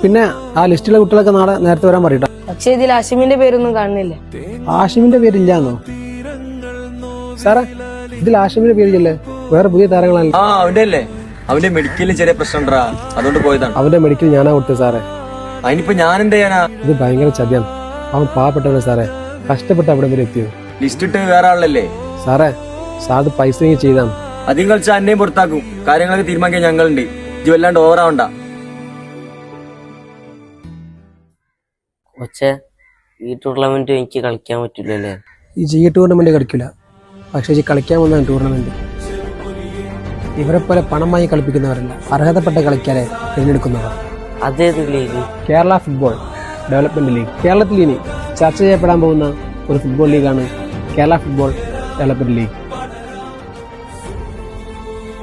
പിന്നെ ആ ലിസ്റ്റിലെ കുട്ടികളൊക്കെ നാളെ നേരത്തെ വരാൻ പറയട്ടെ. പക്ഷെ ഇതിൽ ആഷിമിന്റെ പേരൊന്നും കാണുന്നില്ല. ആഷിമിന്റെ പേരില്ലാന്നോ സാറേ? ഇതിൽ ആഷിമിന്റെ പേരില്ലേ? വേറെ പുതിയ താരങ്ങളല്ല. അവന്റെ അല്ലേ? അവന്റെ മെഡിക്കലിൽ ചെറിയ പ്രശ്നം ഉണ്ടാ, അതുകൊണ്ട് പോയതാണ്. അവന്റെ മെഡിക്കൽ ഞാനാ കൊടുത്തത് സാറേ. അതിനിപ്പോ ഞാൻ എന്ത് ചെയ്യാനാ? ഇത് ഭയങ്കര ചതിയാണ്. അവൻ പാവപ്പെട്ടവനെ സാറേ, കഷ്ടപ്പെട്ട് അവിടെ വരെ എത്തിയത്. ലിസ്റ്റ് ഇട്ട് വേറെ ആളല്ലേ സാറേ? സാറ് പൈസ ചെയ്താണ്. അധികം കളിച്ചാൽ അന്നേം പുറത്താക്കും. കാര്യങ്ങളൊക്കെ തീരുമാനിക്കാൻ ഞങ്ങളുണ്ട്. ഇത് വല്ലാണ്ട് ഓവറാവണ്ട. പക്ഷേ ഈ ടൂർണമെന്റ് എനിക്ക് കളിക്കാൻ പറ്റില്ലല്ലേ? ഈ ടൂർണമെന്റ് കളിക്കില്ല, പക്ഷെ ഈ കളിക്കാൻ വന്ന ടൂർണമെന്റ്. ഇവരെ പോലെ പണം വാങ്ങി കളിപ്പിക്കുന്നവരല്ല, അർഹതപ്പെട്ട കളിക്കാരെ തിരഞ്ഞെടുക്കുന്നവർ. അതേത് league? Kerala football development league. കേരളത്തിൽ ഇനി ചർച്ച ചെയ്യപ്പെടാൻ പോകുന്ന ഒരു ഫുട്ബോൾ ലീഗാണ് കേരള ഫുട്ബോൾ ഡെവലപ്മെന്റ് ലീഗ്.